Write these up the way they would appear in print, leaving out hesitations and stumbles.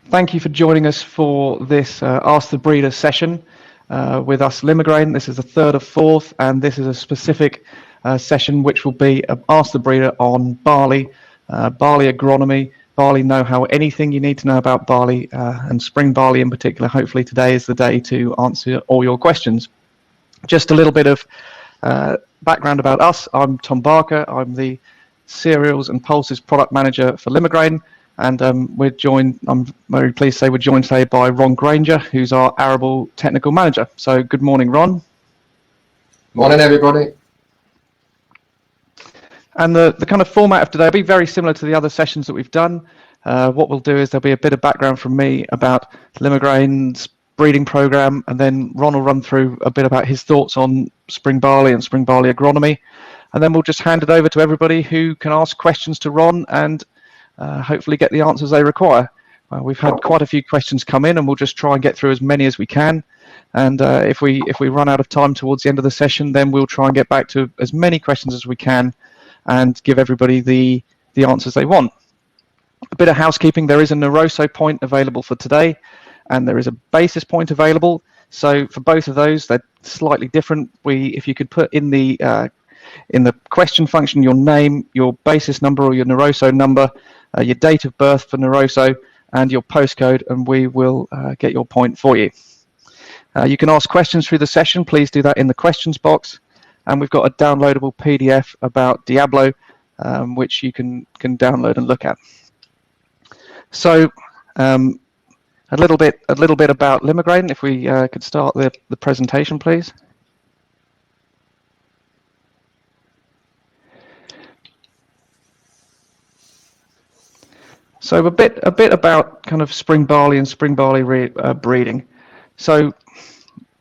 Thank you for joining us for this Ask the Breeder session with us, Limagrain. This is the third of fourth, and this is a specific session which will be Ask the Breeder on barley, barley agronomy, barley know-how, anything you need to know about barley and spring barley in particular. Hopefully today is the day to answer all your questions. Just a little bit of background about us. I'm Tom Barker. I'm the Cereals and Pulses Product Manager for Limagrain. And I'm very pleased to say we're joined today by Ron Granger, who's our arable technical manager. So good morning, Ron. Morning, everybody. And the kind of format of today will be very similar to the other sessions that we've done. What we'll do is there'll be a bit of background from me about Limagrain's breeding program, and then Ron will run through a bit about his thoughts on spring barley and spring barley agronomy. And then we'll just hand it over to everybody who can ask questions to Ron and hopefully get the answers they require. We've had quite a few questions come in, and we'll just try and get through as many as we can. And if we run out of time towards the end of the session, then we'll try and get back to as many questions as we can and give everybody the answers they want. A bit of housekeeping: there is a Noroso point available for today, and there is a basis point available. So for both of those, they're slightly different. If you could put in the question function your name, your basis number or your Noroso number, your date of birth for Noroso, and your postcode, and we will get your point for you. You can ask questions through the session. Please do that in the questions box. And we've got a downloadable PDF about Diablo, which you can download and look at. So a little bit about Limagrain. If we could start the presentation, please. So a bit about kind of spring barley and spring barley breeding. So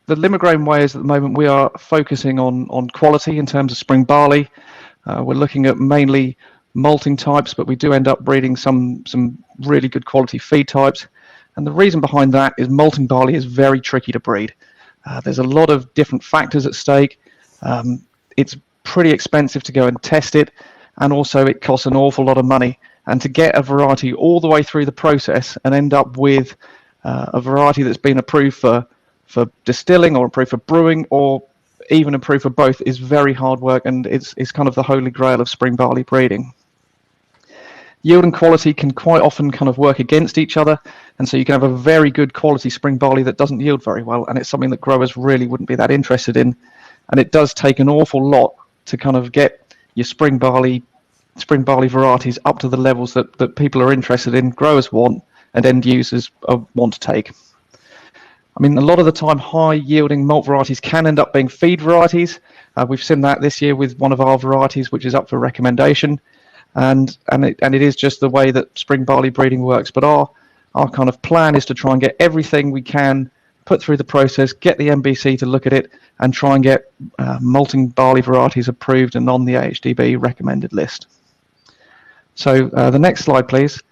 the Limagrain way is at the moment we are focusing on quality in terms of spring barley. We're looking at mainly malting types, but we do end up breeding some really good quality feed types. And the reason behind that is malting barley is very tricky to breed. There's a lot of different factors at stake. It's pretty expensive to go and test it, and also it costs an awful lot of money. And to get a variety all the way through the process and end up with a variety that's been approved for distilling or approved for brewing or even approved for both is very hard work, and it's kind of the holy grail of spring barley breeding. Yield and quality can quite often kind of work against each other, and so you can have a very good quality spring barley that doesn't yield very well, and it's something that growers really wouldn't be that interested in. And it does take an awful lot to kind of get your spring barley varieties up to the levels that people are interested in, growers want, and end users want to take. I mean, a lot of the time, high-yielding malt varieties can end up being feed varieties. We've seen that this year with one of our varieties, which is up for recommendation, and it is just the way that spring barley breeding works. But our kind of plan is to try and get everything we can put through the process, get the MBC to look at it, and try and get malting barley varieties approved and on the AHDB recommended list. So the next slide, please.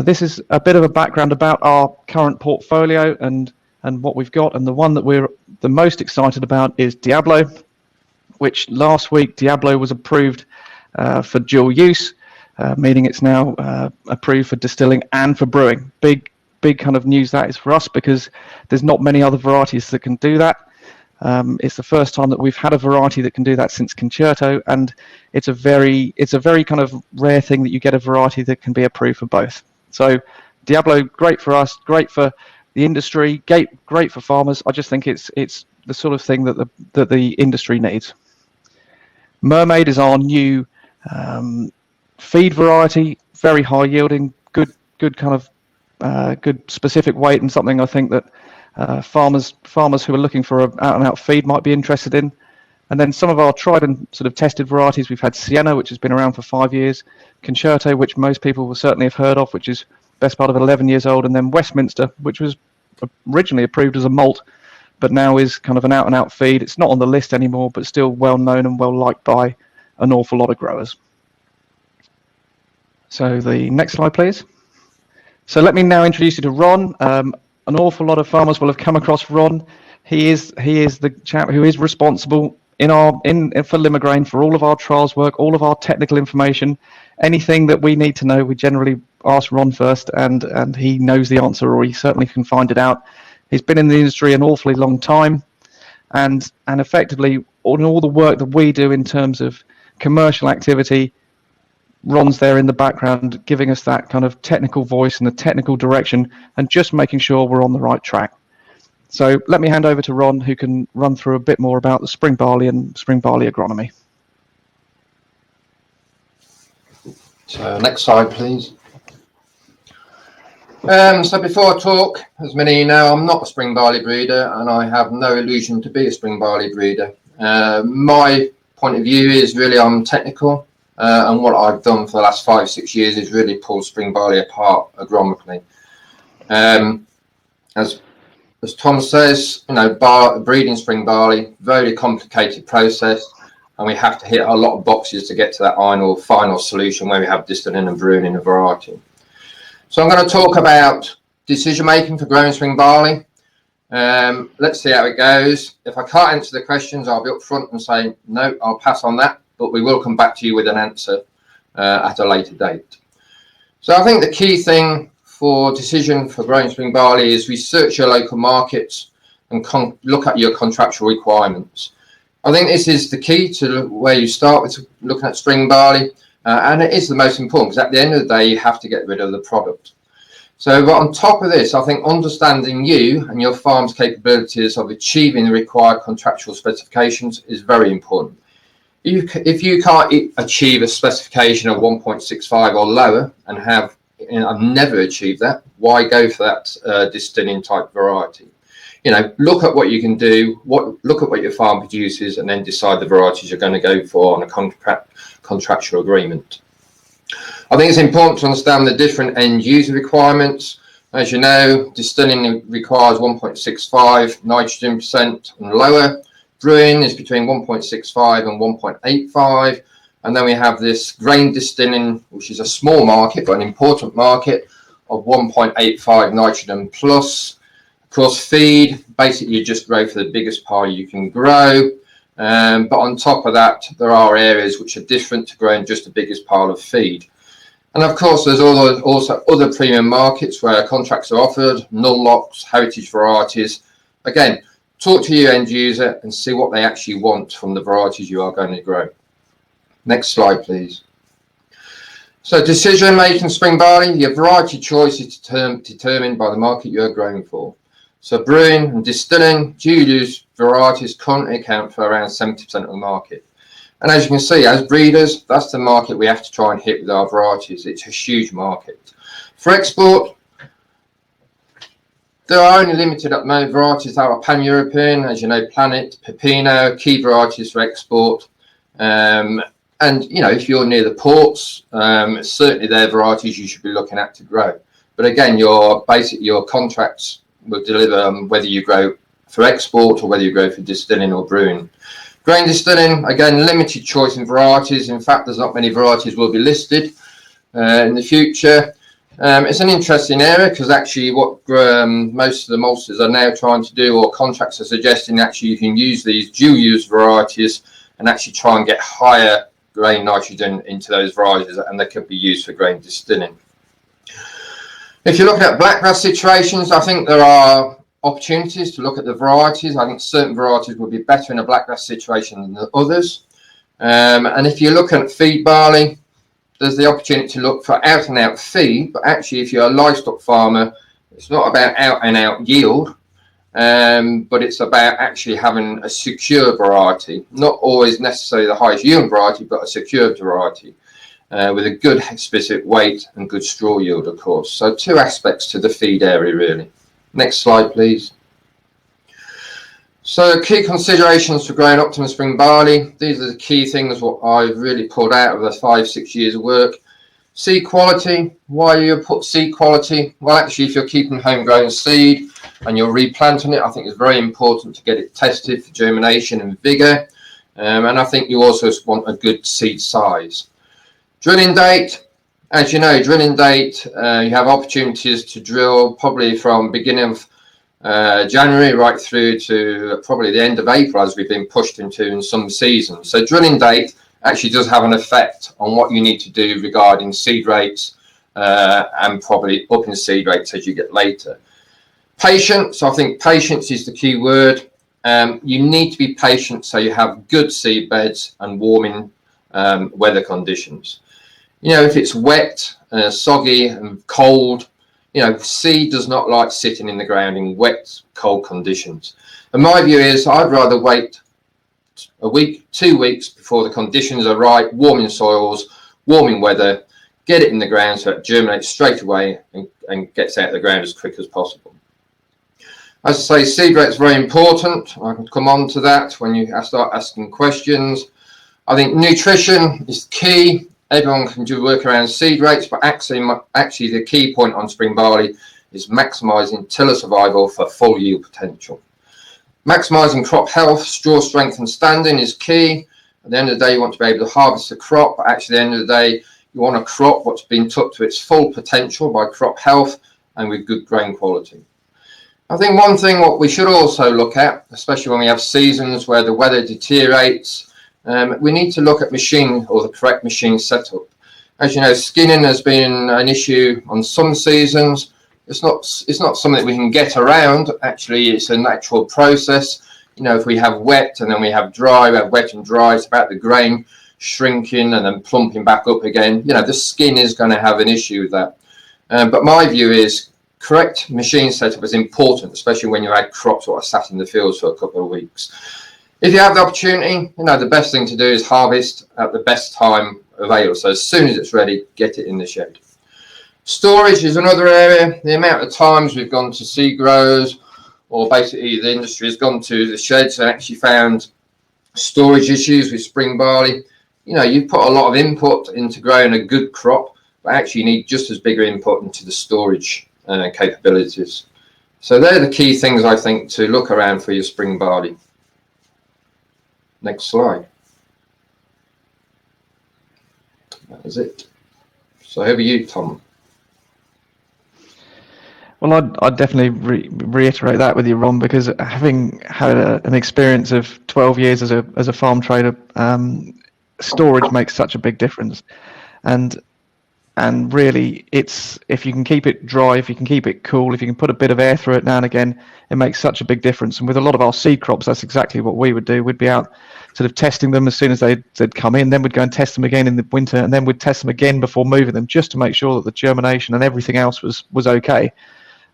This is a bit of a background about our current portfolio and what we've got. And the one that we're the most excited about is Diablo, which last week Diablo was approved for dual use, meaning it's now approved for distilling and for brewing. Big kind of news that is for us, because there's not many other varieties that can do that. It's the first time that we've had a variety that can do that since Concerto, and it's a very kind of rare thing that you get a variety that can be approved for both. So Diablo, great for us, great for the industry, great for farmers. I just think it's the sort of thing that the industry needs. Mermaid is our new feed variety, very high yielding, good kind of good specific weight, and something I think that farmers who are looking for an out-and-out feed might be interested in. And then some of our tried and sort of tested varieties, we've had Sienna, which has been around for 5 years, Concerto, which most people will certainly have heard of, which is best part of 11 years old, and then Westminster, which was originally approved as a malt, but now is kind of an out-and-out feed. It's not on the list anymore, but still well known and well liked by an awful lot of growers. So the next slide, please. So let me now introduce you to Ron. An awful lot of farmers will have come across Ron. He is the chap who is responsible for Limagrain for all of our trials work, all of our technical information, anything that we need to know. We generally ask Ron first, and he knows the answer, or he certainly can find it out. He's been in the industry an awfully long time, and effectively all the work that we do in terms of commercial activity, Ron's there in the background giving us that kind of technical voice and the technical direction, and just making sure we're on the right track. So let me hand over to Ron, who can run through a bit more about the spring barley and spring barley agronomy. So next slide, please. So before I talk, as many of you know, I'm not a spring barley breeder, and I have no illusion to be a spring barley breeder. My point of view is really I'm technical, and what I've done for the last 5-6 years is really pull spring barley apart agronomically. As Tom says, you know, breeding spring barley, very complicated process, and we have to hit a lot of boxes to get to that final solution where we have distilling and brewing in a variety. So I'm going to talk about decision making for growing spring barley. Let's see how it goes. If I can't answer the questions, I'll be up front and say, no, I'll pass on that, but we will come back to you with an answer at a later date. So I think the key thing for decision for growing spring barley is research your local markets and look at your contractual requirements. I think this is the key to where you start with looking at spring barley, and it is the most important, because at the end of the day you have to get rid of the product. So but on top of this, I think understanding you and your farm's capabilities of achieving the required contractual specifications is very important. If you can't achieve a specification of 1.65 or lower and I've never achieved that, why go for that distilling type variety? You know, look at what you can do, look at what your farm produces, and then decide the varieties you're going to go for on a contractual agreement. I think it's important to understand the different end user requirements. As you know, distilling requires 1.65 nitrogen percent and lower. Brewing is between 1.65 and 1.85. And then we have this grain distilling, which is a small market, but an important market, of 1.85 nitrogen plus. Of course, feed, basically you just grow for the biggest pie you can grow. But on top of that, there are areas which are different to growing just the biggest pile of feed. And of course, there's also other premium markets where contracts are offered, null locks, heritage varieties. Again, talk to your end user and see what they actually want from the varieties you are going to grow. Next slide, please. So decision making spring barley, your variety choice is determined by the market you're growing for. So brewing and distilling, dual-use varieties currently account for around 70% of the market. And as you can see, as breeders, that's the market we have to try and hit with our varieties. It's a huge market. For export, there are only limited at the moment varieties that are pan-European, as you know, Planet, Pepino, key varieties for export. And, you know, if you're near the ports, certainly they're varieties you should be looking at to grow. But again, your contracts will deliver whether you grow for export or whether you grow for distilling or brewing. Grain distilling, again, limited choice in varieties. In fact, there's not many varieties will be listed in the future. It's an interesting area because actually what most of the maltsters are now trying to do, or contracts are suggesting, actually you can use these dual-use varieties and actually try and get higher grain nitrogen into those varieties, and they could be used for grain distilling. If you're looking at blackgrass situations, I think there are opportunities to look at the varieties. I think certain varieties will be better in a blackgrass situation than the others. And if you're looking at feed barley, there's the opportunity to look for out and out feed, but actually if you're a livestock farmer, it's not about out and out yield, but it's about actually having a secure variety, not always necessarily the highest yield variety, but a secure variety. With a good specific weight and good straw yield, of course. So two aspects to the feed area, really. Next slide, please. So key considerations for growing optimum spring barley. These are the key things what I've really pulled out of the 5-6 years of work. Seed quality. Why do you put seed quality? Well, actually, if you're keeping homegrown seed and you're replanting it, I think it's very important to get it tested for germination and vigour. And I think you also want a good seed size. Drilling date, as you know, drilling date, you have opportunities to drill probably from beginning of January right through to probably the end of April, as we've been pushed into in some seasons. So drilling date actually does have an effect on what you need to do regarding seed rates and probably up in seed rates as you get later. Patience, I think patience is the key word. You need to be patient so you have good seed beds and warming weather conditions. You know, if it's wet, soggy and cold, you know, seed does not like sitting in the ground in wet, cold conditions. And my view is I'd rather wait a week, 2 weeks before the conditions are right, warming soils, warming weather, get it in the ground so it germinates straight away and gets out of the ground as quick as possible. As I say, seed rate is very important. I can come on to that when you start asking questions. I think nutrition is key. Everyone can do work around seed rates, but actually the key point on spring barley is maximising tiller survival for full yield potential. Maximising crop health, straw strength and standing is key. At the end of the day, you want to be able to harvest the crop, but actually at the end of the day, you want a crop what's been took to its full potential by crop health and with good grain quality. I think one thing what we should also look at, especially when we have seasons where the weather deteriorates, we need to look at machine or the correct machine setup. As you know, skinning has been an issue on some seasons. It's not something that we can get around. Actually, it's a natural process. You know, if we have wet and then we have dry, we have wet and dry, it's about the grain shrinking and then plumping back up again. You know, the skin is going to have an issue with that. But my view is correct machine setup is important, especially when you had crops that are sat in the fields for a couple of weeks. If you have the opportunity, you know, the best thing to do is harvest at the best time available. So as soon as it's ready, get it in the shed. Storage is another area. The amount of times we've gone to seed growers, or basically the industry has gone to the sheds and actually found storage issues with spring barley. You know, you put a lot of input into growing a good crop, but actually you need just as big an input into the storage capabilities. So they're the key things I think to look around for your spring barley. Next slide. That is it. So over you, Tom. Well, I'd definitely reiterate that with you, Ron, because having had an experience of 12 years as a farm trader, storage makes such a big difference. And really, it's if you can keep it dry, if you can keep it cool, if you can put a bit of air through it now and again, it makes such a big difference. And with a lot of our seed crops, that's exactly what we would do. We'd be out sort of testing them as soon as they'd come in, then we'd go and test them again in the winter, and then we'd test them again before moving them, just to make sure that the germination and everything else was okay.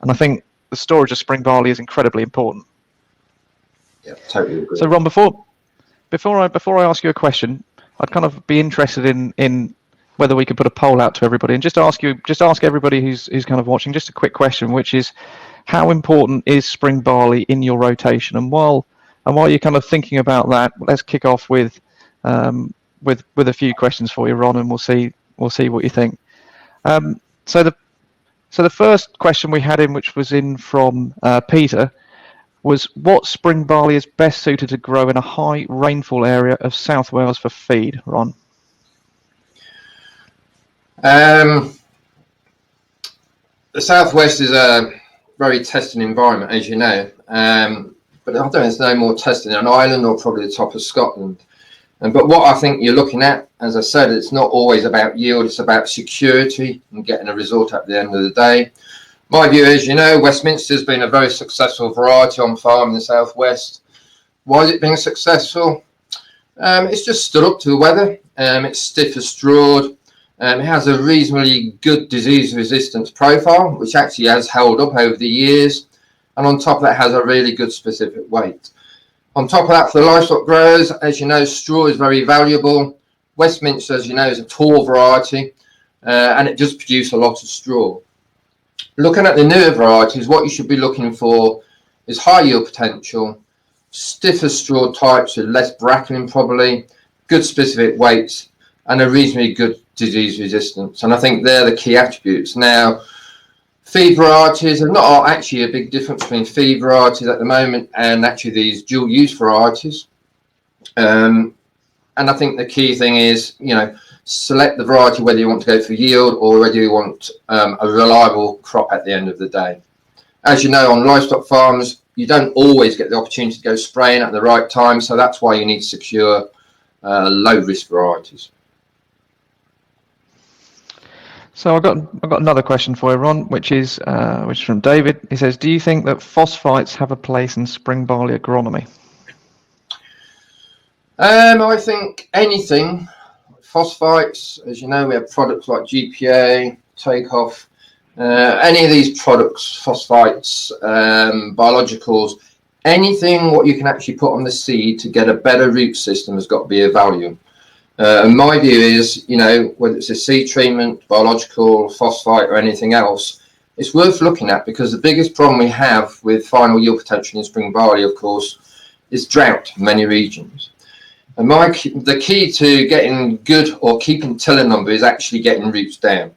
And I think the storage of spring barley is incredibly important. Yeah, totally agree. So Ron, before I ask you a question, I'd kind of be interested in whether we could put a poll out to everybody and just ask everybody who's kind of watching just a quick question, which is, how important is spring barley in your rotation? And while you're kind of thinking about that, let's kick off with a few questions for you, Ron, and we'll see what you think. So the first question we had in, which was in from Peter, was what spring barley is best suited to grow in a high rainfall area of South Wales for feed, Ron? The southwest is a very testing environment, as you know, but I don't think there's no more testing in Ireland or probably the top of Scotland. But what I think you're looking at, as I said, it's not always about yield, it's about security and getting a result at the end of the day. My view is, you know, Westminster's been a very successful variety on farm in the southwest. Why is it being successful? It's just stood up to the weather. It's stiff as straw. It has a reasonably good disease resistance profile, which actually has held up over the years. And on top of that, has a really good specific weight. On top of that, for the livestock growers, as you know, straw is very valuable. Westminster, as you know, is a tall variety, and it does produce a lot of straw. Looking at the newer varieties, what you should be looking for is high yield potential, stiffer straw types with less bracketing probably, good specific weights, and a reasonably good disease resistance. And I think they're the key attributes. Now, feed varieties are not actually a big difference between feed varieties at the moment and actually these dual use varieties. And I think the key thing is, you know, select the variety whether you want to go for yield or whether you want a reliable crop at the end of the day. As you know, on livestock farms, you don't always get the opportunity to go spraying at the right time. So that's why you need to secure low risk varieties. So I've got another question for you, Ron, which is from David. He says, do you think that phosphites have a place in spring barley agronomy? I think anything, phosphites, as you know, we have products like GPA, Takeoff, any of these products, phosphites, biologicals, anything what you can actually put on the seed to get a better root system has got to be of value. And my view is, you know, whether it's a seed treatment, biological, phosphite or anything else, it's worth looking at, because the biggest problem we have with final yield potential in spring barley, of course, is drought in many regions. And the key to getting good or keeping tiller number is actually getting roots down.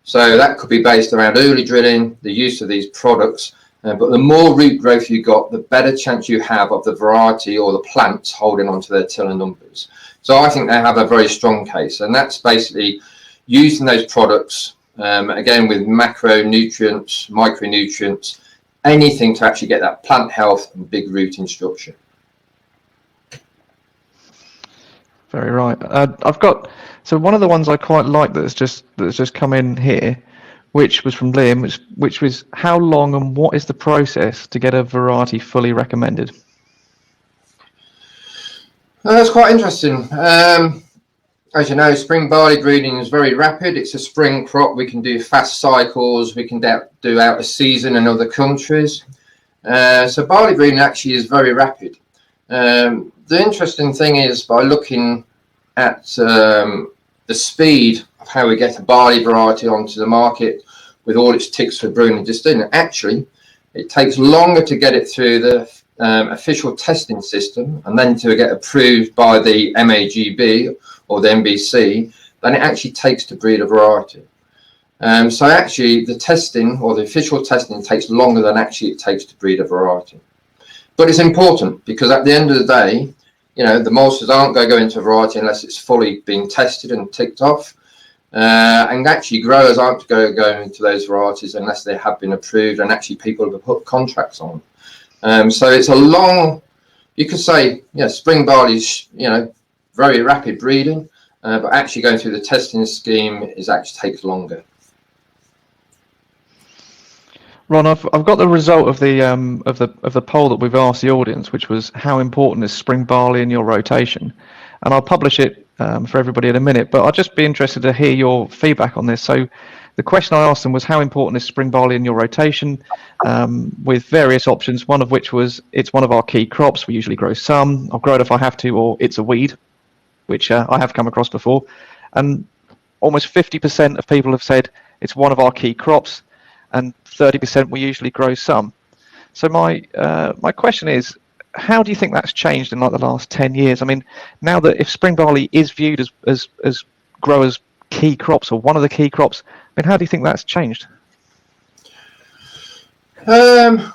So that could be based around early drilling, the use of these products, but the more root growth you got, the better chance you have of the variety or the plants holding onto their tiller numbers. So I think they have a very strong case, and that's basically using those products, again, with macronutrients, micronutrients, anything to actually get that plant health and big rooting structure. Very right. So one of the ones I quite like that's just come in here, which was from Liam, which was how long and what is the process to get a variety fully recommended? That's quite interesting. As you know, spring barley breeding is very rapid. It's a spring crop. We can do fast cycles. We can do out a season in other countries. So barley breeding actually is very rapid. The interesting thing is, by looking at the speed of how we get a barley variety onto the market with all its ticks for brewing and distilling, actually it takes longer to get it through the official testing system and then to get approved by the MAGB or the NBC than it actually takes to breed a variety. So actually the testing or the official testing takes longer than actually it takes to breed a variety. But it's important, because at the end of the day, you know, the maltsters aren't going to go into a variety unless it's fully been tested and ticked off. And actually growers aren't going to go into those varieties unless they have been approved and actually people have put contracts on. So it's a long, you could say, yeah, spring barley's, you know, very rapid breeding, but actually going through the testing scheme actually takes longer. Ron, I've got the result of the poll that we've asked the audience, which was how important is spring barley in your rotation, and I'll publish it for everybody in a minute. But I'd just be interested to hear your feedback on this. So, the question I asked them was how important is spring barley in your rotation, with various options. One of which was it's one of our key crops. We usually grow some. I'll grow it if I have to, or it's a weed, which I have come across before, and almost 50% of people have said it's one of our key crops, and 30% we usually grow some. So my question is, how do you think that's changed in like the last 10 years? I mean, now that if spring barley is viewed as growers' key crops or one of the key crops, I mean, how do you think that's changed? I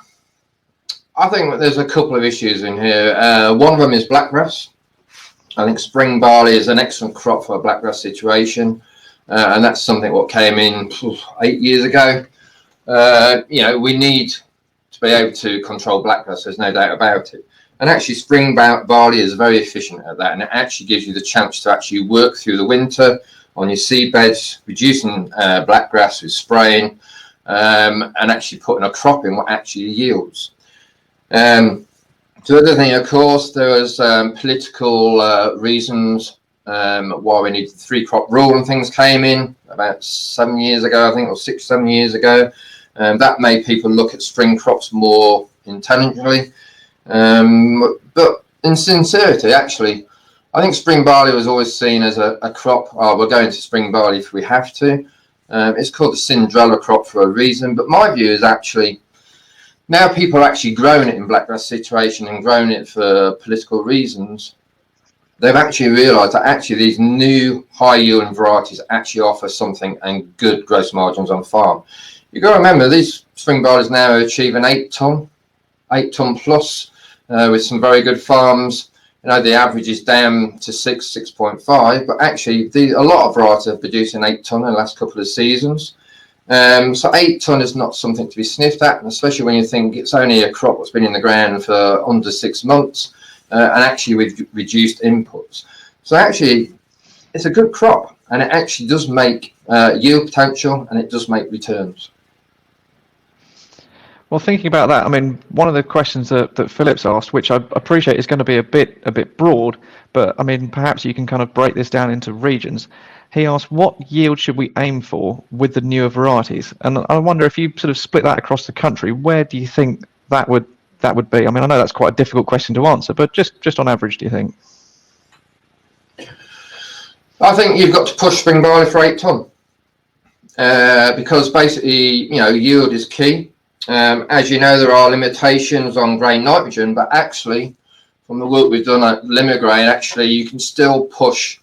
think there's a couple of issues in here. One of them is blackgrass. I think spring barley is an excellent crop for a blackgrass situation, and that's something what came in 8 years ago. You know, we need to be able to control blackgrass, there's no doubt about it. And actually spring barley is very efficient at that, and it actually gives you the chance to actually work through the winter on your seed beds, reducing blackgrass with spraying, and actually putting a crop in what actually yields. The other thing, of course, there was political reasons why we needed the 3-crop rule, and things came in about 7 years ago, I think, or 6-7 years ago. That made people look at spring crops more intelligently. But in sincerity, actually, I think spring barley was always seen as a crop. Oh, we're going to spring barley if we have to. It's called the Cinderella crop for a reason. But my view is actually, now people are actually growing it in blackgrass situation and growing it for political reasons. They've actually realised that actually these new high yielding varieties actually offer something and good gross margins on farm. You've got to remember, these spring barleys now are achieving 8 ton plus, with some very good farms. You know, the average is down to 6.5, but actually a lot of varieties are producing 8 ton in the last couple of seasons. So 8 ton is not something to be sniffed at, and especially when you think it's only a crop that's been in the ground for under 6 months, and actually with reduced inputs. So actually, it's a good crop. and it actually does make yield potential, and it does make returns. Well, thinking about that, I mean, one of the questions that Philip's asked, which I appreciate is going to be a bit broad, but I mean, perhaps you can kind of break this down into regions. He asked, what yield should we aim for with the newer varieties? And I wonder if you sort of split that across the country, where do you think that would be? I mean, I know that's quite a difficult question to answer, but just on average, do you think? I think you've got to push spring barley for 8 tonne, because basically, yield is key. As you know, there are limitations on grain nitrogen, but actually, from the work we've done at Limagrain, actually you can still push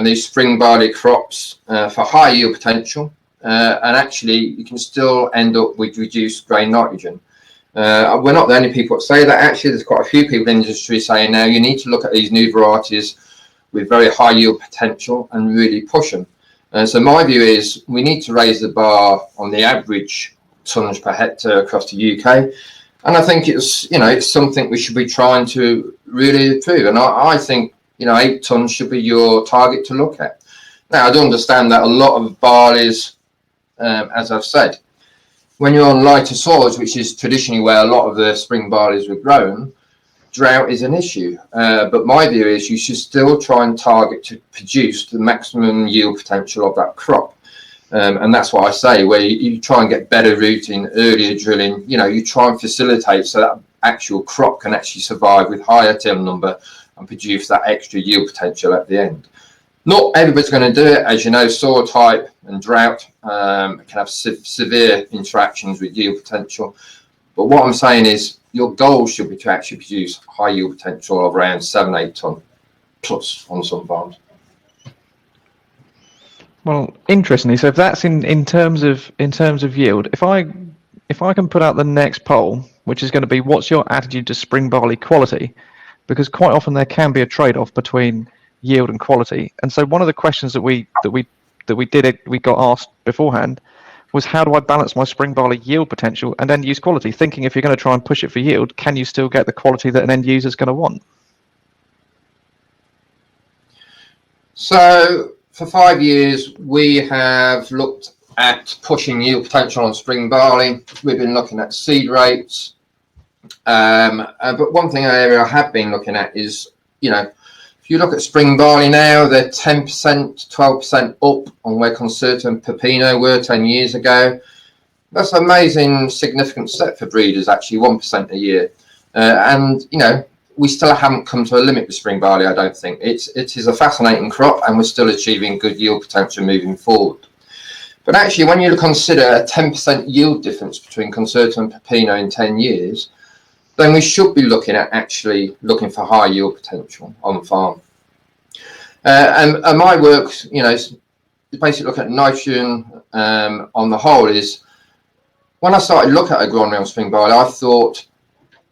these spring barley crops for high yield potential, and actually you can still end up with reduced grain nitrogen. We're not the only people that say that. Actually, there's quite a few people in the industry saying now you need to look at these new varieties with very high yield potential and really push them. So my view is we need to raise the bar on the average tonnage per hectare across the UK, and I think it's something we should be trying to really improve. And I think 8 tonnes should be your target to look at. Now I do understand that a lot of barleys, as I've said, when you're on lighter soils, which is traditionally where a lot of the spring barleys were grown, drought is an issue. But my view is you should still try and target to produce the maximum yield potential of that crop. And that's what I say, where you try and get better rooting, earlier drilling, you try and facilitate so that actual crop can actually survive with higher till number and produce that extra yield potential at the end. Not everybody's going to do it. As you know, soil type and drought can have severe interactions with yield potential. But what I'm saying is your goal should be to actually produce high yield potential of around 7-8 tonne plus on some farms. Well, interestingly, so if that's in terms of yield, if I can put out the next poll, which is going to be what's your attitude to spring barley quality, because quite often there can be a trade-off between yield and quality. And so one of the questions that we got asked beforehand was, how do I balance my spring barley yield potential and end use quality? Thinking if you're going to try and push it for yield, can you still get the quality that an end user is going to want? So for 5 years, we have looked at pushing yield potential on spring barley. We've been looking at seed rates. But one thing I have been looking at is, if you look at spring barley now, they're 10%, 12% up on where Concerto and Pepino were 10 years ago. That's an amazing, significant step for breeders, actually, 1% a year. And we still haven't come to a limit with spring barley, I don't think. It is a fascinating crop, and we're still achieving good yield potential moving forward. But actually, when you consider a 10% yield difference between Concerto and Pepino in 10 years, then we should be looking for high yield potential on farm. And my work, is basically looking at nitrogen on the whole. Is when I started looking at agronomy on spring barley, I thought,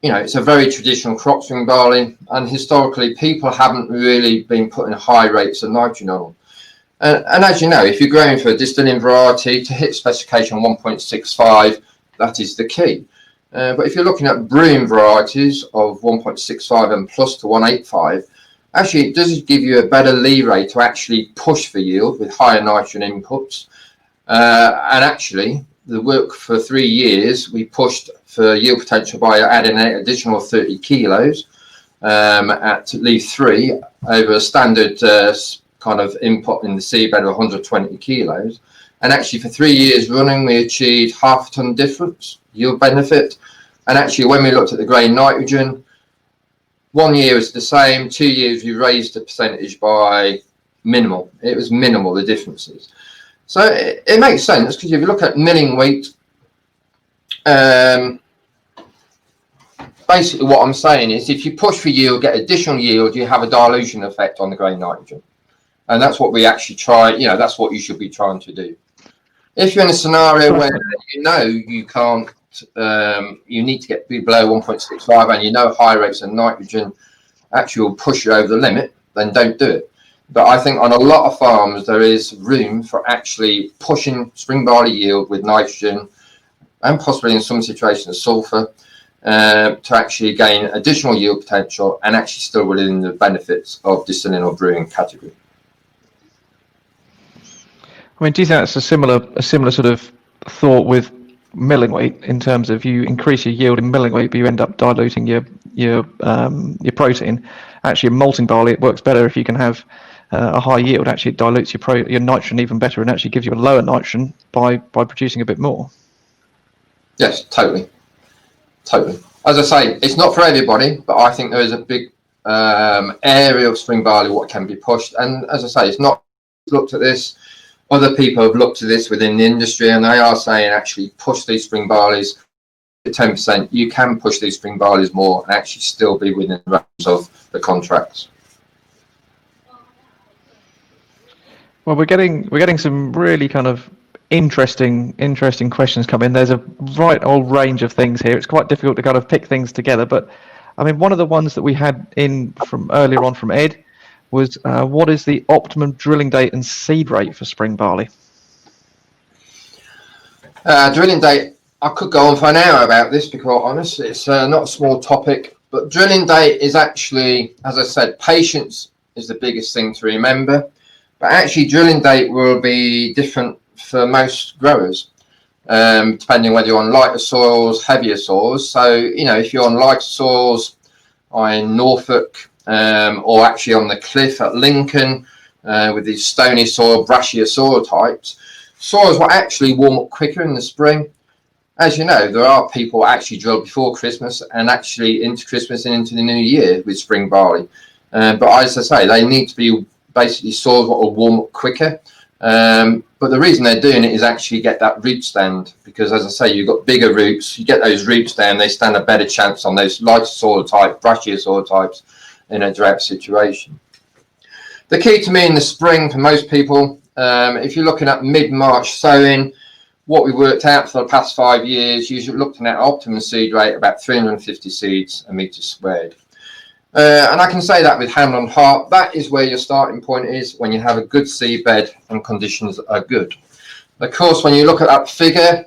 it's a very traditional crop, spring barley, and historically people haven't really been putting high rates of nitrogen on them. And as you know, if you're growing for a distilling variety, to hit specification 1.65, that is the key. But if you're looking at brewing varieties of 1.65 and plus to 1.85, actually it does give you a better leeway to actually push for yield with higher nitrogen inputs. And actually, the work for 3 years, we pushed for yield potential by adding an additional 30 kilos at leaf 3 over a standard kind of input in the seedbed of 120 kilos. And actually, for 3 years running, we achieved half a tonne difference yield benefit. And actually, when we looked at the grain nitrogen, 1 year is the same, 2 years we raised the percentage by minimal. It was minimal, the differences. So it makes sense, because if you look at milling wheat, basically what I'm saying is if you push for yield, get additional yield, you have a dilution effect on the grain nitrogen. And that's what we actually try, that's what you should be trying to do. If you're in a scenario where you can't, you need to get below 1.65 and high rates of nitrogen actually will push you over the limit, then don't do it. But I think on a lot of farms there is room for actually pushing spring barley yield with nitrogen and possibly in some situations sulfur to actually gain additional yield potential and actually still within the benefits of distilling or brewing category. I mean, do you think that's a similar sort of thought with milling wheat in terms of you increase your yield in milling wheat, but you end up diluting your protein? Actually, in malting barley, it works better if you can have a high yield. Actually, it dilutes your nitrogen even better, and actually gives you a lower nitrogen by producing a bit more. Yes, totally. As I say, it's not for everybody, but I think there is a big area of spring barley what can be pushed. And as I say, it's not looked at this. Other people have looked at this within the industry, and they are saying actually push these spring barleys to 10%. You can push these spring barleys more and actually still be within the range of the contracts. Well, we're getting some really kind of interesting questions come in. There's a right old range of things here. It's quite difficult to kind of pick things together, but I mean, one of the ones that we had in from earlier on from Ed was what is the optimum drilling date and seed rate for spring barley? Drilling date, I could go on for an hour about this, to be quite honest. It's not a small topic, but drilling date is actually, as I said, patience is the biggest thing to remember. But actually, drilling date will be different for most growers, depending whether you're on lighter soils, heavier soils. So, if you're on lighter soils in Norfolk, or actually on the cliff at Lincoln, with these stony soil, brashier soil types, soils will actually warm up quicker in the spring. As you know, there are people who actually drill before Christmas and actually into Christmas and into the new year with spring barley. But as I say, they need to be basically soils that will warm up quicker. But the reason they're doing it is actually get that root stand, because as I say, you've got bigger roots. You get those roots down, they stand a better chance on those lighter soil type, brashier soil types in a drought situation. The key to me in the spring for most people, if you're looking at mid-March sowing, what we worked out for the past 5 years, you're looking at optimum seed rate about 350 seeds a metre squared. And I can say that with hand on heart, that is where your starting point is when you have a good seed bed and conditions are good. Of course, when you look at that figure,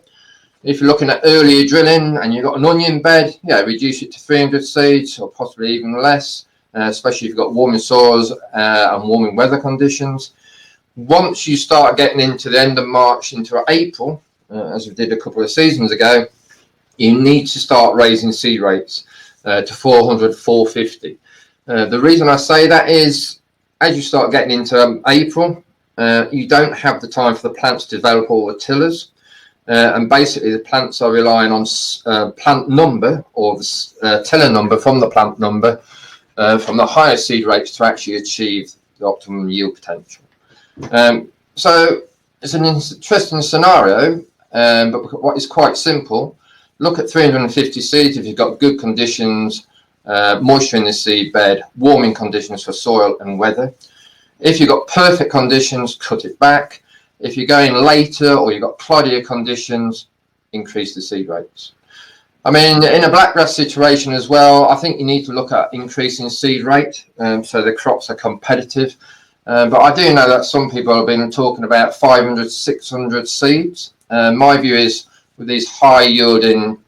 if you're looking at earlier drilling and you've got an onion bed, reduce it to 300 seeds or possibly even less, especially if you've got warming soils and warming weather conditions. Once you start getting into the end of March into April, as we did a couple of seasons ago, you need to start raising seed rates to 400, 450. The reason I say that is, as you start getting into April, you don't have the time for the plants to develop all the tillers. And basically the plants are relying on plant number, or the tiller number from the plant number, from the higher seed rates to actually achieve the optimum yield potential. So it's an interesting scenario, but what is quite simple. Look at 350 seeds if you've got good conditions, moisture in the seed bed, warming conditions for soil and weather. If you've got perfect conditions, cut it back. If you're going later or you've got cloddier conditions, increase the seed rates. I mean, in a blackgrass situation as well, I think you need to look at increasing seed rate so the crops are competitive. But I do know that some people have been talking about 500, 600 seeds. My view is, with these high yielding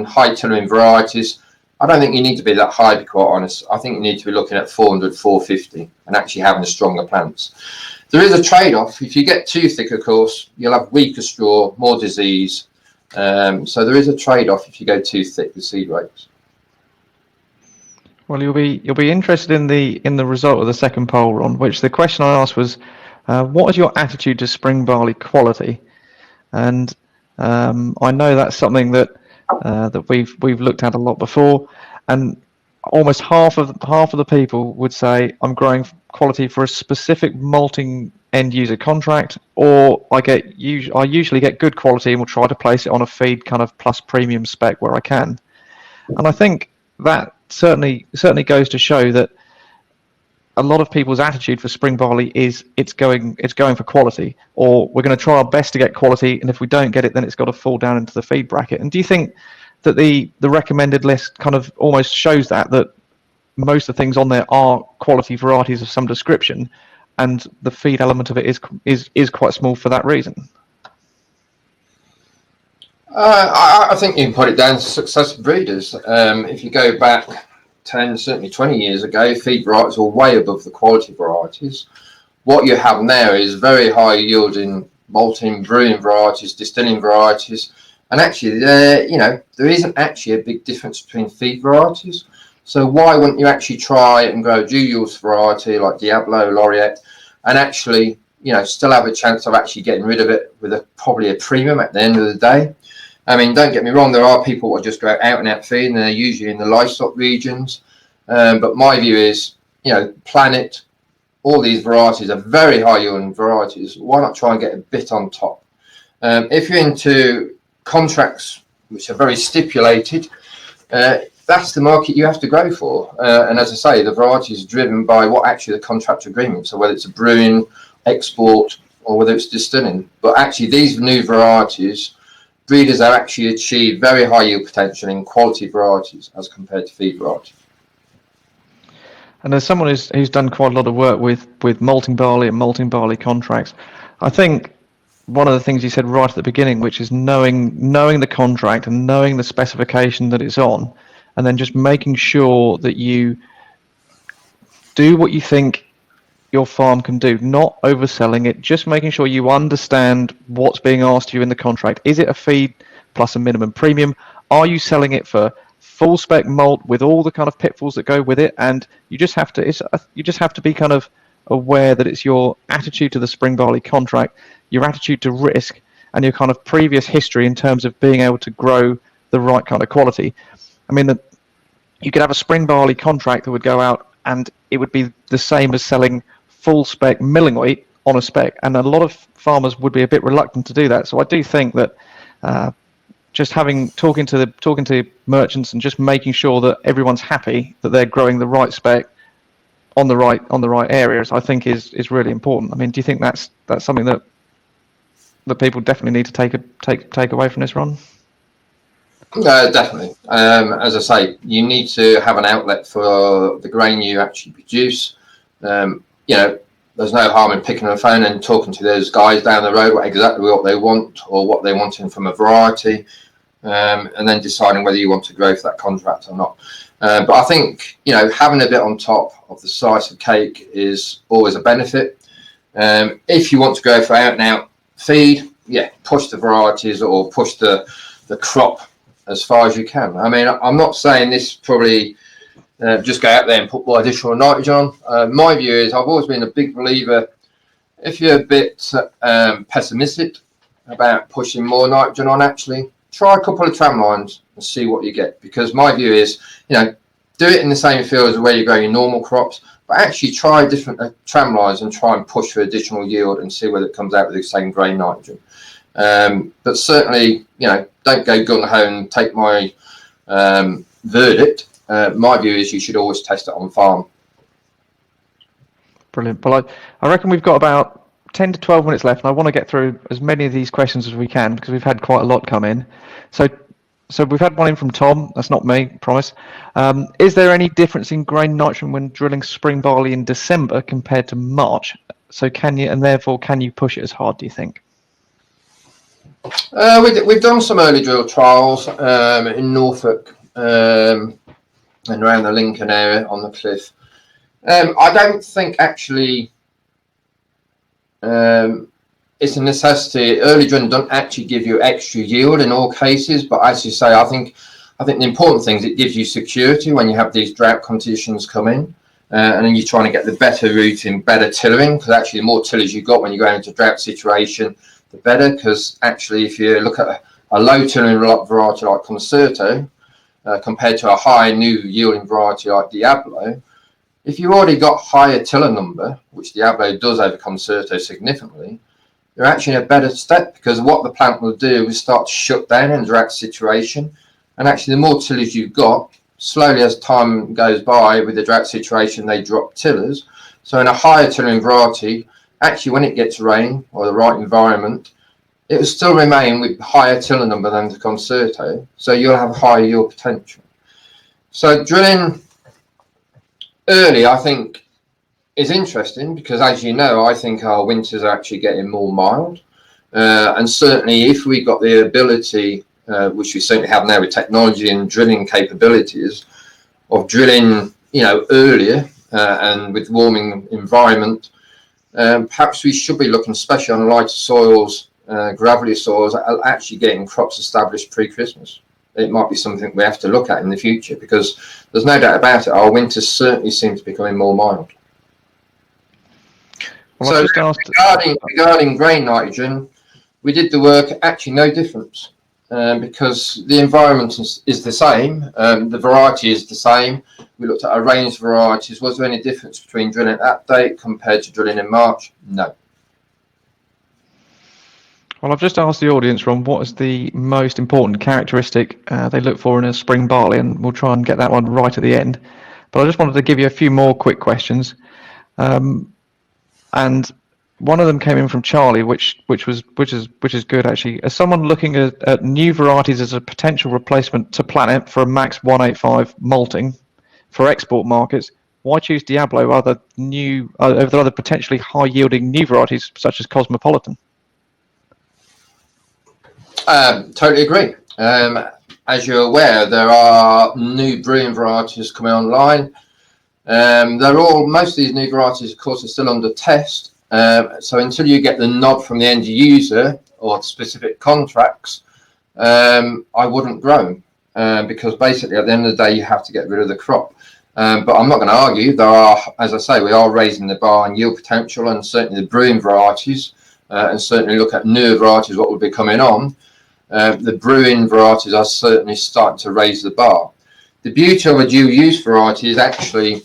high tillering varieties, I don't think you need to be that high, to be quite honest. I think you need to be looking at 400, 450 and actually having the stronger plants. There is a trade-off. If you get too thick, of course, you'll have weaker straw, more disease. So there is a trade-off if you go too thick with seed rates. Well, you'll be interested in the result of the second poll, Ron, which the question I asked was, what is your attitude to spring barley quality? And I know that's something that we've looked at a lot before, and almost half of the people would say I'm growing quality for a specific malting end user contract, or I usually get good quality and will try to place it on a feed kind of plus premium spec where I can. And I think that certainly goes to show that a lot of people's attitude for spring barley is it's going for quality, or we're going to try our best to get quality, and if we don't get it, then it's got to fall down into the feed bracket. And do you think that the recommended list kind of almost shows that most of the things on there are quality varieties of some description, and the feed element of it is quite small for that reason? I think you can put it down to successful breeders. If you go back 10, certainly 20 years ago, feed varieties were way above the quality varieties. What you have now is very high yielding malting, brewing varieties, distilling varieties, and actually there isn't actually a big difference between feed varieties. So why wouldn't you actually try and grow a dual-use variety like Diablo, Laureate, and actually still have a chance of actually getting rid of it with probably a premium at the end of the day? I mean, don't get me wrong, there are people who just go out and out feeding, and they're usually in the livestock regions. But my view is, Planet, all these varieties are very high yielding varieties. Why not try and get a bit on top? If you're into contracts which are very stipulated, that's the market you have to go for. And as I say, the variety is driven by what actually the contract agreement. So whether it's a brewing, export, or whether it's distilling. But actually, these new varieties, breeders have actually achieved very high yield potential in quality varieties as compared to feed varieties. And as someone who's done quite a lot of work with malting barley and malting barley contracts, I think one of the things you said right at the beginning, which is knowing the contract and knowing the specification that it's on, and then just making sure that you do what you think your farm can do, not overselling it, just making sure you understand what's being asked of you in the contract. Is it a feed plus a minimum premium? Are you selling it for full spec malt with all the kind of pitfalls that go with it? And you just have to be kind of aware that it's your attitude to the spring barley contract, your attitude to risk, and your kind of previous history in terms of being able to grow the right kind of quality. I mean, you could have a spring barley contract that would go out and it would be the same as selling full spec milling wheat on a spec, and a lot of farmers would be a bit reluctant to do that. So I do think that just talking to merchants and just making sure that everyone's happy that they're growing the right spec on the right areas, I think is really important. I mean, do you think that's something that people definitely need to take away from this, Ron? Definitely. As I say, you need to have an outlet for the grain you actually produce. There's no harm in picking up the phone and talking to those guys down the road exactly what they want or what they're wanting from a variety, and then deciding whether you want to grow for that contract or not. But I think having a bit on top of the slice of cake is always a benefit. If you want to go for out and out feed, push the varieties or push the crop as far as you can. I mean, I'm not saying this probably just go out there and put more additional nitrogen on. My view is I've always been a big believer, if you're a bit pessimistic about pushing more nitrogen on, actually try a couple of tram lines and see what you get. Because my view is, do it in the same field as where you grow your normal crops, but actually try different tram lines and try and push for additional yield and see whether it comes out with the same grain nitrogen. But certainly, don't go gung-ho and take my verdict. My view is you should always test it on farm. Brilliant. Well, I reckon we've got about 10 to 12 minutes left, and I want to get through as many of these questions as we can because we've had quite a lot come in. So we've had one in from Tom. That's not me, promise. Is there any difference in grain nitrogen when drilling spring barley in December compared to March? So can you push it as hard, do you think? We've done some early drill trials in Norfolk and around the Lincoln area on the cliff. I don't think actually it's a necessity. Early drilling doesn't actually give you extra yield in all cases, but as you say, I think the important thing is it gives you security when you have these drought conditions come in, and then you're trying to get the better routing, better tillering, because actually the more tillage you've got when you go into a drought situation, the better. Because actually, if you look at a low tilling variety like Concerto compared to a high new yielding variety like Diablo, if you've already got higher tiller number, which Diablo does over Concerto significantly, you're actually in a better step, because what the plant will do is start to shut down in a drought situation. And actually, the more tillage you've got, slowly as time goes by with the drought situation, they drop tillers. So in a higher tilling variety, actually when it gets rain or the right environment, it will still remain with higher tiller number than the Concerto. So you'll have higher yield potential. So drilling early, I think, is interesting because, as you know, I think our winters are actually getting more mild. And certainly if we got the ability, which we certainly have now with technology and drilling capabilities, of drilling, earlier and with warming environment, perhaps we should be looking, especially on lighter soils, gravelly soils, at actually getting crops established pre-Christmas. It might be something we have to look at in the future, because there's no doubt about it, our winters certainly seem to be becoming more mild. Well, So I've just asked, regarding grain nitrogen, we did the work, actually no difference, because the environment is the same, the variety is the same. We looked at a range of varieties. Was there any difference between drilling at that date compared to drilling in March? No. well, I've just asked the audience, Ron, what is the most important characteristic they look for in a spring barley, and we'll try and get that one right at the end. But I just wanted to give you a few more quick questions. And one of them came in from Charlie, which is good actually. As someone looking at new varieties as a potential replacement to Planet for a Max 185 malting for export markets, why choose Diablo over other potentially high yielding new varieties such as Cosmopolitan? Totally agree. As you're aware, there are new brewing varieties coming online. Most of these new varieties, of course, are still under test. So until you get the nod from the end user or specific contracts, I wouldn't grow them, because basically at the end of the day, you have to get rid of the crop. But I'm not going to argue. There are, as I say, we are raising the bar on yield potential, and certainly the brewing varieties, and certainly look at newer varieties, what will be coming on. The brewing varieties are certainly starting to raise the bar. The beauty of a dual use variety is actually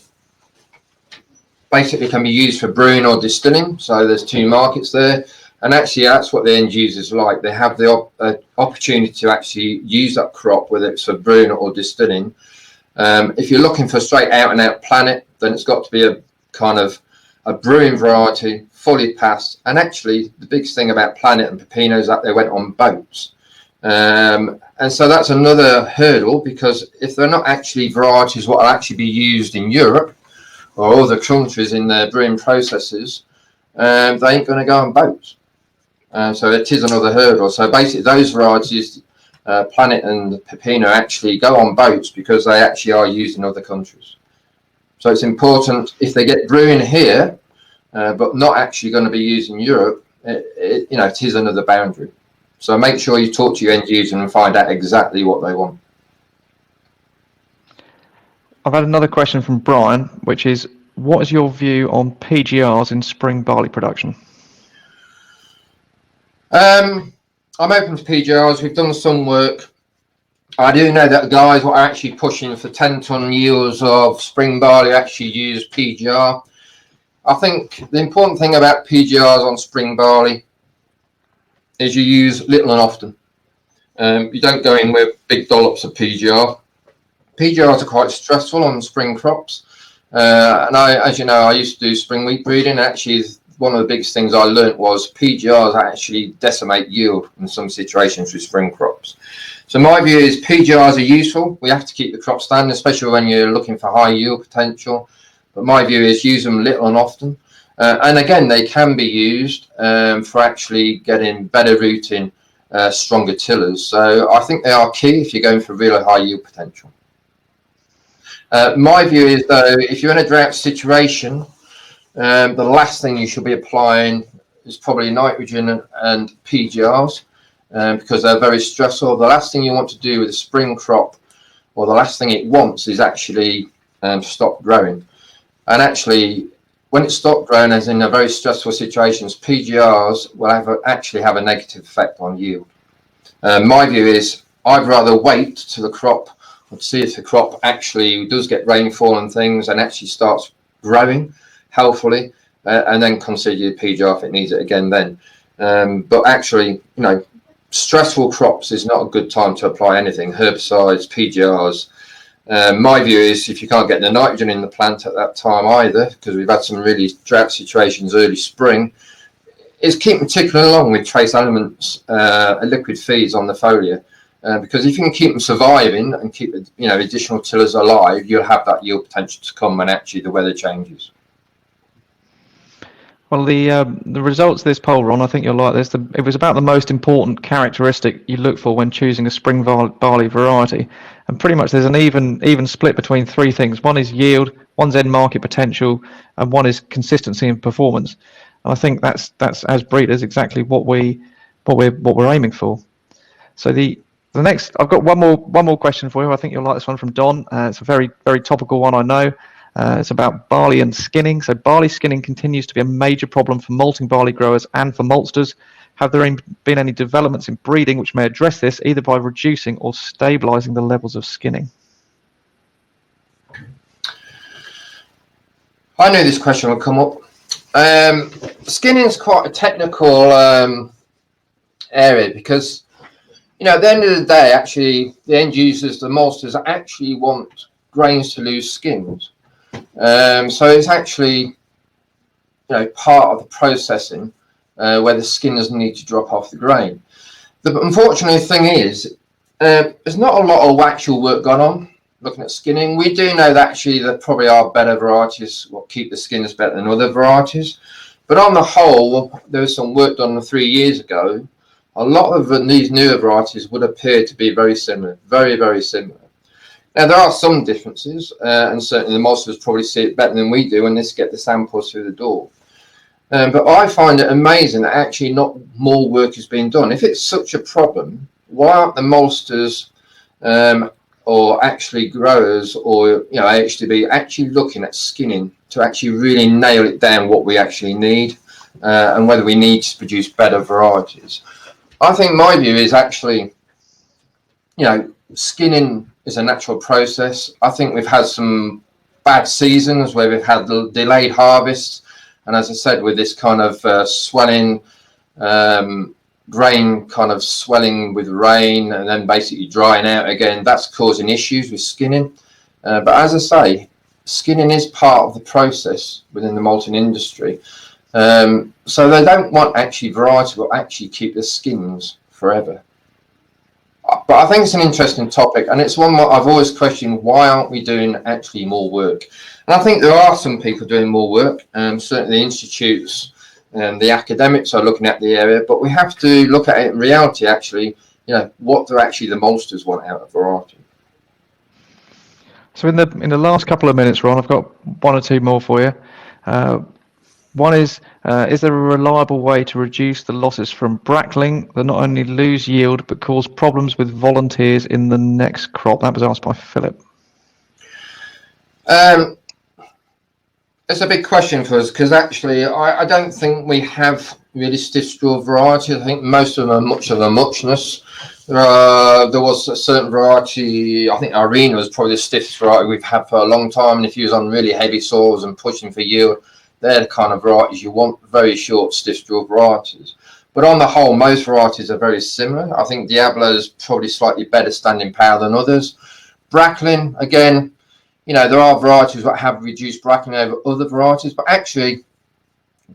basically can be used for brewing or distilling. So there's two markets there, and actually that's what the end users like. They have the opportunity to actually use that crop, whether it's for brewing or distilling. If you're looking for straight out and out Planet, then it's got to be a kind of a brewing variety, fully passed. And actually the biggest thing about Planet and Pepino is that they went on boats. And so that's another hurdle, because if they're not actually varieties what will actually be used in Europe or other countries in their brewing processes, they ain't going to go on boats. So it is another hurdle. So basically those varieties, Planet and Pepino, actually go on boats because they actually are used in other countries. So it's important, if they get brewing here, but not actually going to be used in Europe, it is another boundary. So make sure you talk to your end user and find out exactly what they want. I've had another question from Brian, which is, what is your view on PGRs in spring barley production? I'm open to PGRs. We've done some work. I do know that the guys who are actually pushing for 10-ton yields of spring barley actually use PGR. I think the important thing about PGRs on spring barley is you use little and often. You don't go in with big dollops of PGR. PGRs are quite stressful on spring crops. And as you know, I used to do spring wheat breeding. Actually, one of the biggest things I learnt was PGRs actually decimate yield in some situations with spring crops. So my view is PGRs are useful. We have to keep the crop standing, especially when you're looking for high yield potential. But my view is use them little and often. And again, they can be used for actually getting better rooting, stronger tillers. So I think they are key if you're going for really high yield potential. My view is, though, if you're in a drought situation, the last thing you should be applying is probably nitrogen and PGRs, because they're very stressful. The last thing you want to do with a spring crop, or the last thing it wants, is actually stop growing. And actually, when it stops growing, as in a very stressful situations, PGRs will actually have a negative effect on yield. My view is I'd rather wait till the crop, to see if the crop actually does get rainfall and things and actually starts growing healthily, and then consider your PGR if it needs it again then. But actually, stressful crops is not a good time to apply anything, herbicides, PGRs. My view is if you can't get the nitrogen in the plant at that time either, because we've had some really drought situations early spring, is keep them ticking along with trace elements, liquid feeds on the foliar. Because if you can keep them surviving and keep additional tillers alive, you'll have that yield potential to come when actually the weather changes. Well, the results of this poll, Ron, I think you'll like this. It was about the most important characteristic you look for when choosing a spring barley variety, and pretty much there's an even split between three things. One is yield, one's end market potential, and one is consistency and performance. And I think that's as breeders exactly what we're aiming for. So the next, I've got one more question for you. I think you'll like this one from Don. It's a very topical one, I know. It's about barley and skinning. So barley skinning continues to be a major problem for malting barley growers and for maltsters. Have there been any developments in breeding which may address this, either by reducing or stabilising the levels of skinning? I knew this question would come up. Skinning is quite a technical area, because at the end of the day, actually, the end users, the maltsters, actually want grains to lose skins. So it's actually part of the processing where the skin doesn't need to drop off the grain. The unfortunate thing is there's not a lot of actual work gone on looking at skinning. We do know that actually there probably are better varieties what keep the skins better than other varieties, but on the whole, there was some work done 3 years ago. A lot of these newer varieties would appear to be very similar, very similar. Now, there are some differences, and certainly the maltsters probably see it better than we do when they get the samples through the door. But I find it amazing that actually not more work is being done. If it's such a problem, why aren't the maltsters or actually growers or HDB actually looking at skinning to actually really nail it down what we actually need, and whether we need to produce better varieties? I think my view is actually, skinning is a natural process. I think we've had some bad seasons where we've had delayed harvests, and as I said, with this kind of swelling, grain kind of swelling with rain and then basically drying out again, that's causing issues with skinning. But as I say, skinning is part of the process within the malting industry. So they don't want actually variety, but actually keep the skins forever. But I think it's an interesting topic, and it's one that I've always questioned, why aren't we doing actually more work? And I think there are some people doing more work, certainly the institutes and the academics are looking at the area, but we have to look at it in reality, actually, what do actually the maltsters want out of variety. So in the last couple of minutes, Ron, I've got one or two more for you. One is there a reliable way to reduce the losses from brackling that not only lose yield but cause problems with volunteers in the next crop? That was asked by Philip. It's a big question for us, because actually I don't think we have really stiff straw varieties. I think most of them are much of a muchness. There was a certain variety, I think Arena was probably the stiffest variety we've had for a long time, and if you was on really heavy soils and pushing for yield, they're the kind of varieties you want, very short stiff straw varieties. But on the whole, most varieties are very similar. I think Diablo is probably slightly better standing power than others. Brackling, again, there are varieties that have reduced brackling over other varieties, but actually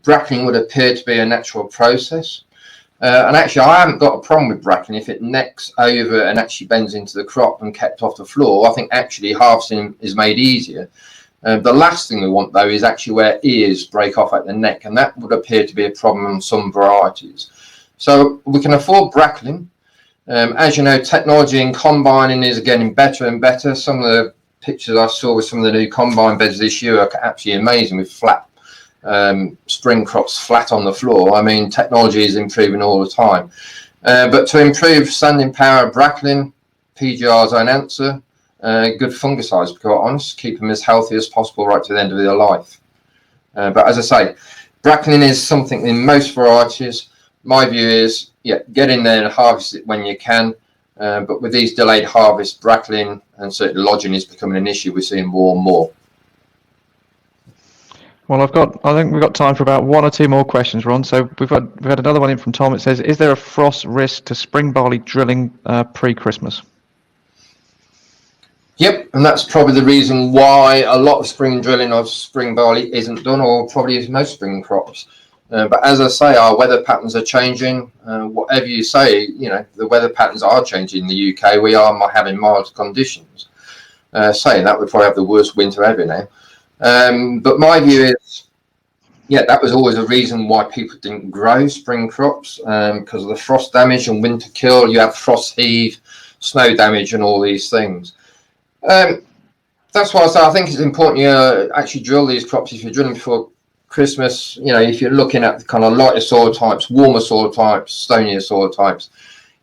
brackling would appear to be a natural process. And actually, I haven't got a problem with brackling if it necks over and actually bends into the crop and kept off the floor. I think actually harvesting is made easier. The last thing we want, though, is actually where ears break off at the neck, and that would appear to be a problem on some varieties. So we can afford brackling. As you know, technology in combining is getting better and better. Some of the pictures I saw with some of the new combine beds this year are absolutely amazing, with flat spring crops flat on the floor. I mean, technology is improving all the time. But to improve standing power, brackling, PGRs are an answer. Good fungicides, to be quite honest, keep them as healthy as possible right to the end of their life. But as I say, brackling is something in most varieties. My view is, get in there and harvest it when you can. But with these delayed harvests, brackling and certainly lodging is becoming an issue we're seeing more and more. Well, I think we've got time for about one or two more questions, Ron. So we've had another one in from Tom. It says, is there a frost risk to spring barley drilling pre-Christmas? Yep, and that's probably the reason why a lot of spring drilling of spring barley isn't done, or probably most spring crops. But as I say, our weather patterns are changing. Whatever you say, the weather patterns are changing in the UK. We are having mild conditions. Saying that, we probably have the worst winter ever now. But my view is, that was always a reason why people didn't grow spring crops, because of the frost damage and winter kill. You have frost heave, snow damage, and all these things. That's why I say I think it's important you actually drill these crops if you're drilling before Christmas, if you're looking at kind of lighter soil types, warmer soil types, stonier soil types,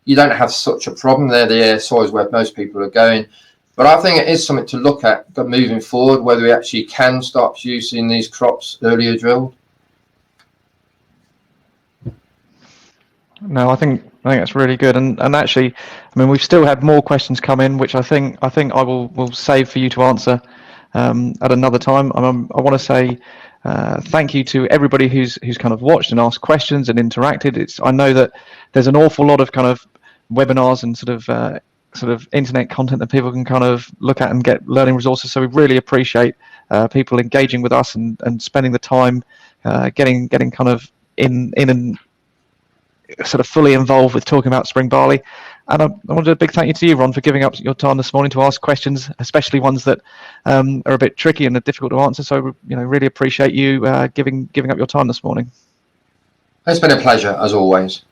you don't have such a problem. They're the air soils where most people are going. But I think it is something to look at moving forward, whether we actually can start using these crops earlier drilled. No, I think that's really good, and actually, I mean, we've still had more questions come in, which I think I will save for you to answer at another time. I want to say thank you to everybody who's kind of watched and asked questions and interacted. I know that there's an awful lot of kind of webinars and sort of internet content that people can kind of look at and get learning resources. So we really appreciate people engaging with us and spending the time getting kind of in and sort of fully involved with talking about spring barley. And I want to do a big thank you to you, Ron, for giving up your time this morning to ask questions, especially ones that are a bit tricky and are difficult to answer. So, really appreciate you giving up your time this morning. It's been a pleasure, as always.